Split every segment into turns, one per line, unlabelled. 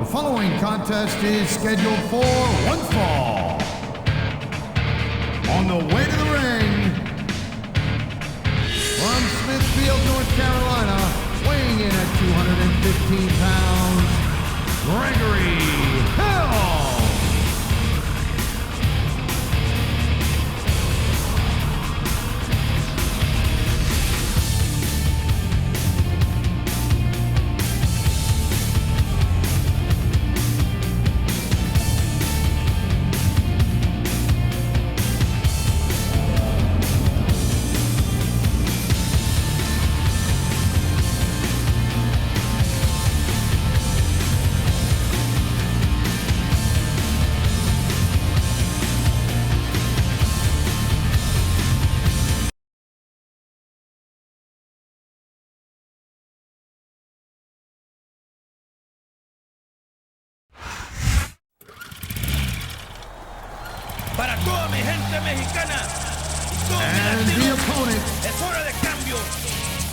The following contest is scheduled for one fall. On the way to the ring, from Smithfield, North Carolina, weighing in at 215 pounds, Gregory Helms.
Para toda mi gente mexicana.
And the opponent,
Es hora de cambio.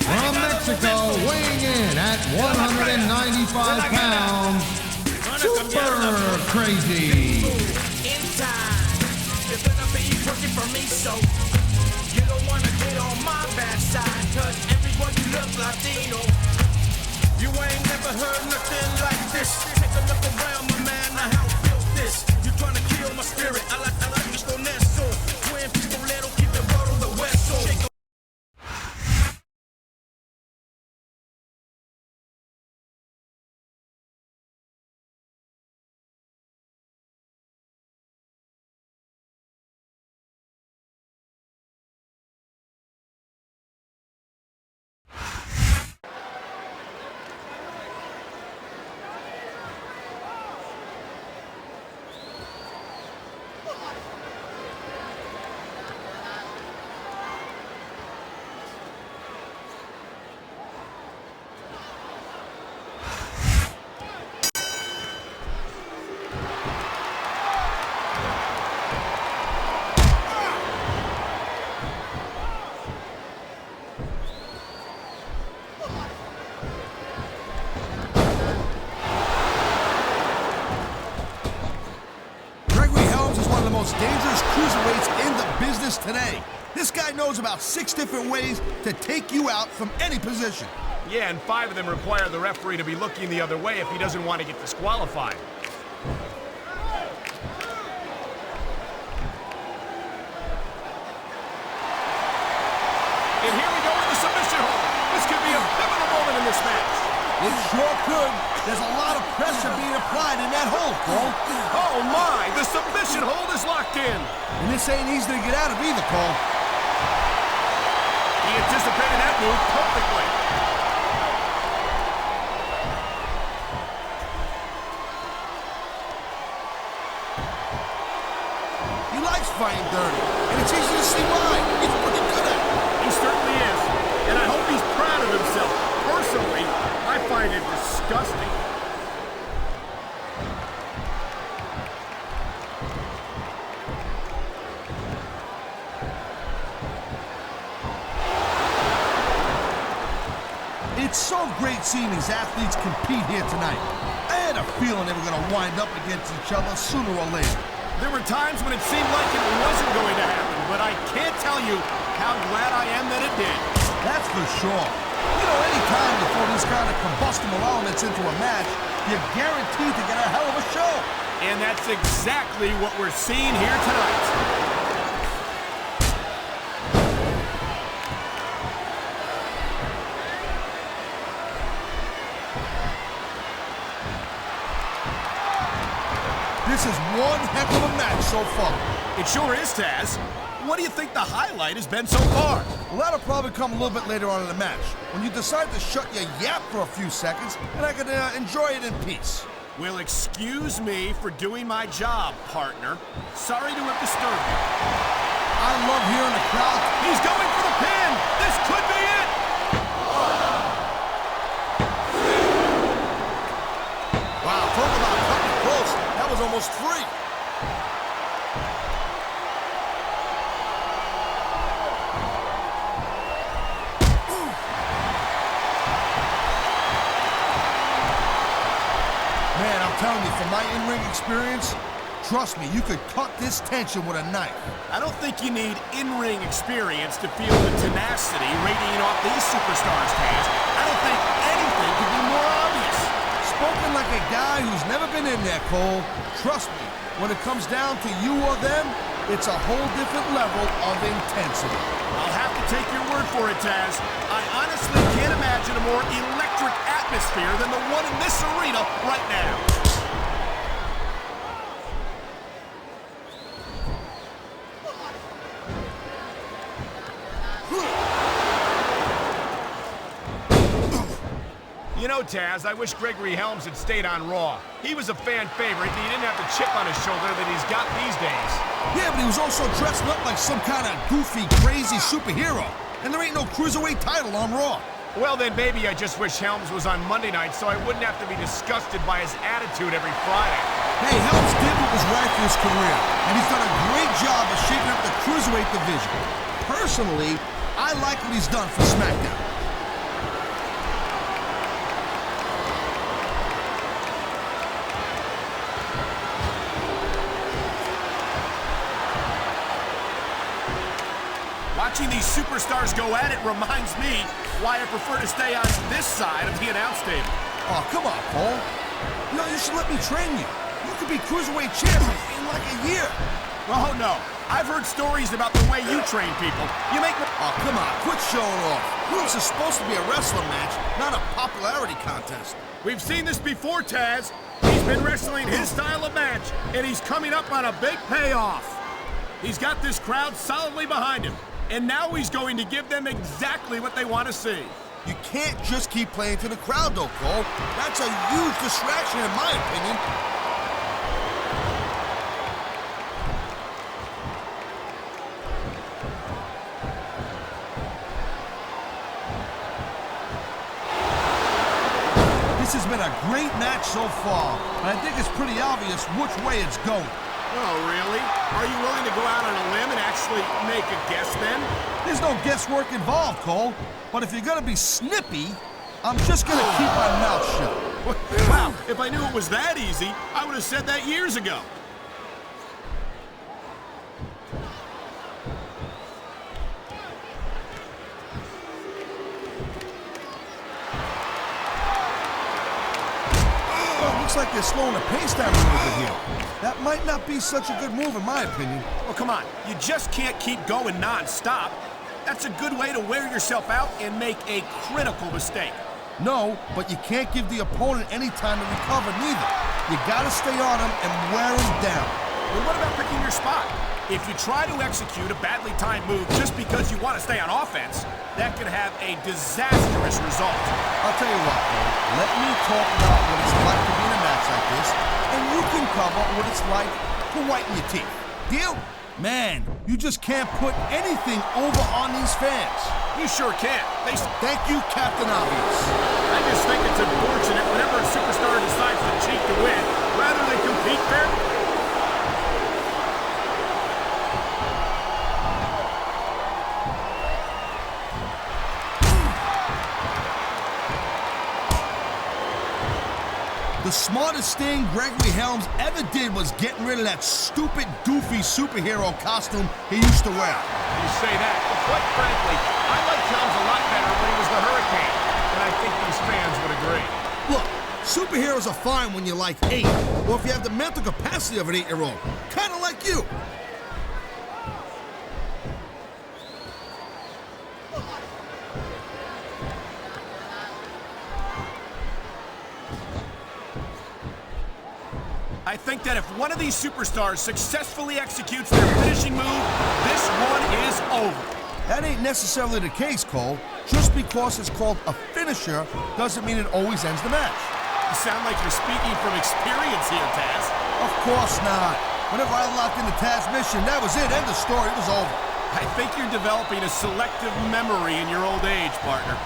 from Mexico, weighing in at 195 pounds, Super Crazy.
In time, you're gonna be working for me, so you don't wanna get on my bad side, cause everyone you look Latino. You ain't never heard nothing like this. Take a look around, my man, I help build this. You tryna kill my spirit, I like this con eso. Twin pistolero, keep the road on the hueso.
Gregory Helms is one of the most dangerous cruiserweights in the business today. This guy knows about 6 different ways to take you out from any position.
Yeah, and 5 of them require the referee to be looking the other way if he doesn't want to get disqualified. And here we go with the submission hold. This could be a pivotal moment in this match.
It sure could. There's a lot of pressure being applied in that hold, Cole.
Oh my, the submission hold is locked in.
And this ain't easy to get out of either, Cole.
He anticipated that move perfectly.
He likes fighting dirty, and it's easy to see why. He's pretty good at it.
He certainly is. And I hope he's proud of himself. Personally, I find it disgusting.
It's so great seeing these athletes compete here tonight. I had a feeling they were going to wind up against each other sooner or later.
There were times when it seemed like it wasn't going to happen, but I can't tell you how glad I am that it did.
That's for sure. You know, any time you throw these kind of combustible elements into a match, you're guaranteed to get a hell of a show.
And that's exactly what we're seeing here tonight.
This is one heck of a match so far.
It sure is, Taz. What do you think the highlight has been so far?
Well, that'll probably come a little bit later on in the match, when you decide to shut your yap for a few seconds, and I can enjoy it in peace.
Well, excuse me for doing my job, partner. Sorry to have disturbed you.
I love hearing the crowd.
He's going for the pin! This could be it!
Wow, talk about cutting it close. That was almost 3. Man, I'm telling you, from my in-ring experience, trust me, you could cut this tension with a knife.
I don't think you need in-ring experience to feel the tenacity radiating off these superstars, Taz. I don't think anything could be more obvious.
Spoken like a guy who's never been in there, Cole. Trust me, when it comes down to you or them, it's a whole different level of intensity.
I'll have to take your word for it, Taz. I honestly can't imagine a more electric atmosphere than the one in this arena right now. You know, Taz, I wish Gregory Helms had stayed on Raw. He was a fan favorite, and he didn't have the chip on his shoulder that he's got these days.
Yeah, but he was also dressed up like some kind of goofy, crazy superhero. And there ain't no cruiserweight title on Raw.
Well, then maybe I just wish Helms was on Monday night so I wouldn't have to be disgusted by his attitude every Friday.
Hey, Helms did what was right for his career, and he's done a great job of shaking up the cruiserweight division. Personally, I like what he's done for Smackdown.
Watching these superstars go at it reminds me why I prefer to stay on this side of the announce table.
Oh, come on, Cole. You know, you should let me train you. You could be cruiserweight champion in like a year.
Oh, no. I've heard stories about the way you train people. You make me...
Oh, come on. Quit showing off. This is supposed to be a wrestling match, not a popularity contest.
We've seen this before, Taz. He's been wrestling his style of match, and he's coming up on a big payoff. He's got this crowd solidly behind him. And now he's going to give them exactly what they want to see.
You can't just keep playing to the crowd, though, Cole. That's a huge distraction, in my opinion. This has been a great match so far, and I think it's pretty obvious which way it's going.
Oh, really? Are you willing to go out on a limb and actually make a guess then?
There's no guesswork involved, Cole. But if you're gonna be snippy, I'm just gonna keep my mouth shut.
Wow, if I knew it was that easy, I would have said that years ago.
Looks like they're slowing the pace down a little bit here. That might not be such a good move, in my opinion.
Well, come on. You just can't keep going non-stop. That's a good way to wear yourself out and make a critical mistake.
No, but you can't give the opponent any time to recover, neither. You gotta stay on him and wear him down.
Well, what about picking your spot? If you try to execute a badly timed move just because you want to stay on offense, that could have a disastrous result.
I'll tell you what, Cole. Let me talk about what it's like to be in a match like this, and you can cover what it's like to whiten your teeth. Deal? Man, you just can't put anything over on these fans.
You sure can't.
Thank you, Captain Obvious.
I just think it's unfortunate whenever a superstar decides to cheat to win, rather than compete fairly.
The smartest thing Gregory Helms ever did was getting rid of that stupid, goofy superhero costume he used to wear.
You say that, but quite frankly, I liked Helms a lot better when he was the Hurricane, and I think these fans would agree.
Look, superheroes are fine when you're like 8, or if you have the mental capacity of an 8-year-old, kind of like you.
I think that if one of these superstars successfully executes their finishing move, this one is over.
That ain't necessarily the case, Cole. Just because it's called a finisher doesn't mean it always ends the match.
You sound like you're speaking from experience here, Taz.
Of course not. Whenever I locked into Taz's mission, that was it. End of story. It was over.
I think you're developing a selective memory in your old age, partner.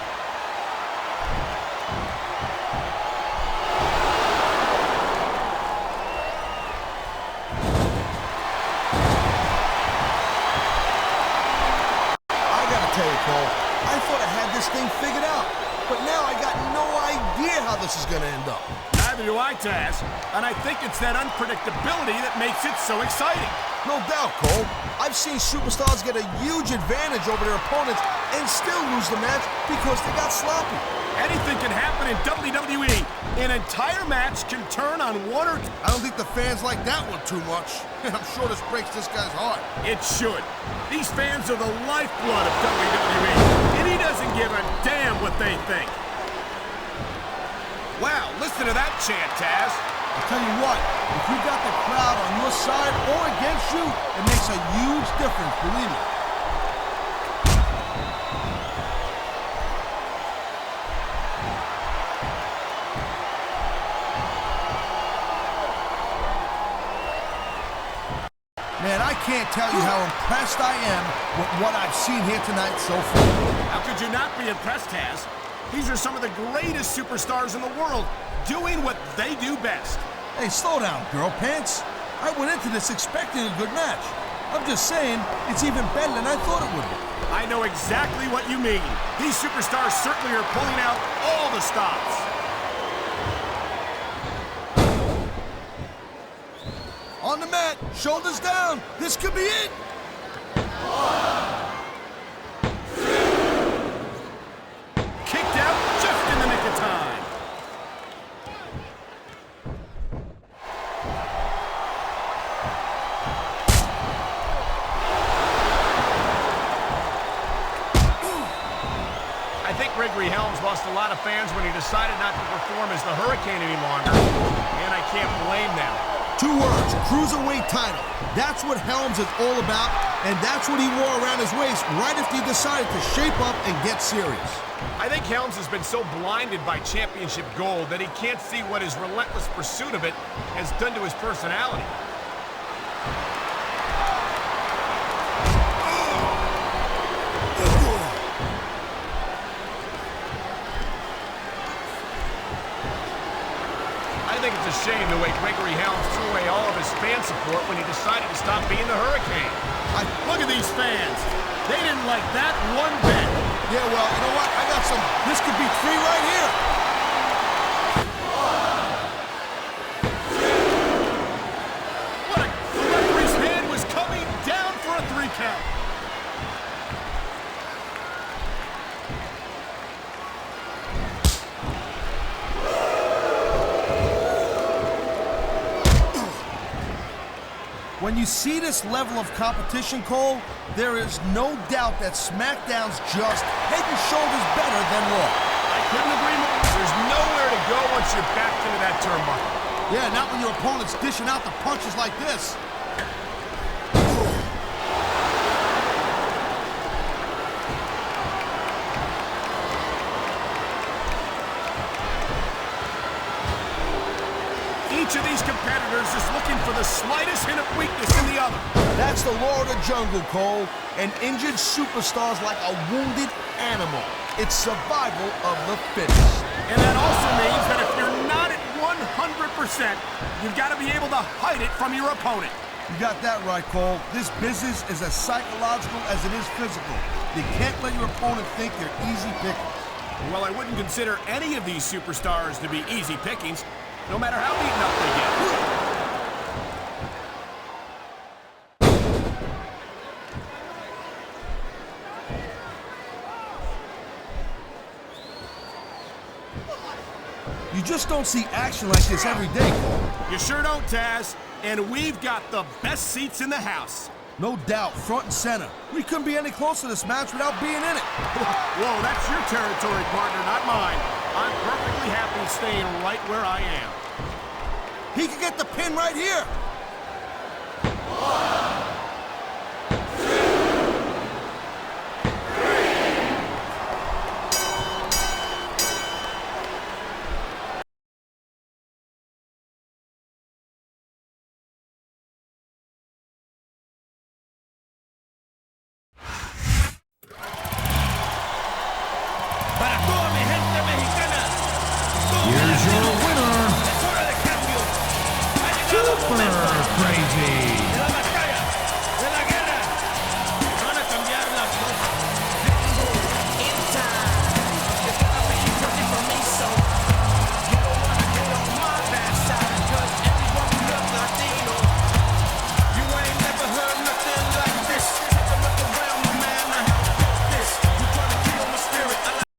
I thought I had this thing figured out, but now I got no idea how this is going to end up.
Neither do I, Taz, and I think it's that unpredictability that makes it so exciting.
No doubt, Cole. I've seen superstars get a huge advantage over their opponents and still lose the match because they got sloppy.
Anything can happen in WWE. An entire match can turn on one or two.
I don't think the fans like that one too much. I'm sure this breaks this guy's heart.
It should. These fans are the lifeblood of WWE, and he doesn't give a damn what they think. Wow, listen to that chant, Taz.
I'll tell you what, if you got the crowd on your side or against you, it makes a huge difference, believe me. Man, I can't tell you how impressed I am with what I've seen here tonight so far.
How could you not be impressed, Taz? These are some of the greatest superstars in the world doing what they do best.
Hey, slow down, girl pants. I went into this expecting a good match. I'm just saying, it's even better than I thought it would be.
I know exactly what you mean. These superstars certainly are pulling out all the stops.
On the mat, shoulders down. This could be it.
Kicked out just in the nick of time. I think Gregory Helms lost a lot of fans when he decided not to perform as the Hurricane any longer, and I can't blame them.
2 words, cruiserweight title. That's what Helms is all about, and that's what he wore around his waist right after he decided to shape up and get serious.
I think Helms has been so blinded by championship gold that he can't see what his relentless pursuit of it has done to his personality. I think it's a shame the way Gregory Helms threw away all of his fan support when he decided to stop being the Hurricane. Look at these fans. They didn't like that one bit.
Yeah, well, you know what? I got some. This could be 3 right here.
What the referee's hand was coming down for a 3 count.
When you see this level of competition, Cole, there is no doubt that SmackDown's just head and shoulders better than Raw.
I couldn't agree more. There's nowhere to go once you're backed into that turnbuckle.
Yeah, not when your opponent's dishing out the punches like this.
Each of these competitors is looking for the slightest hint of weakness in the other.
That's the law of the jungle, Cole. An injured superstar's like a wounded animal. It's survival of the fittest.
And that also means that if you're not at 100%, you've got to be able to hide it from your opponent.
You got that right, Cole. This business is as psychological as it is physical. You can't let your opponent think you're easy pickings.
Well, I wouldn't consider any of these superstars to be easy pickings, no matter how beaten up they get.
You just don't see action like this every day, Cole.
You sure don't, Taz. And we've got the best seats in the house.
No doubt, front and center. We couldn't be any closer to this match without being in it.
Whoa, that's your territory, partner, not mine. I'm perfectly happy staying right where I am.
He could get the pin right here.
Here's your winner, Super Crazy.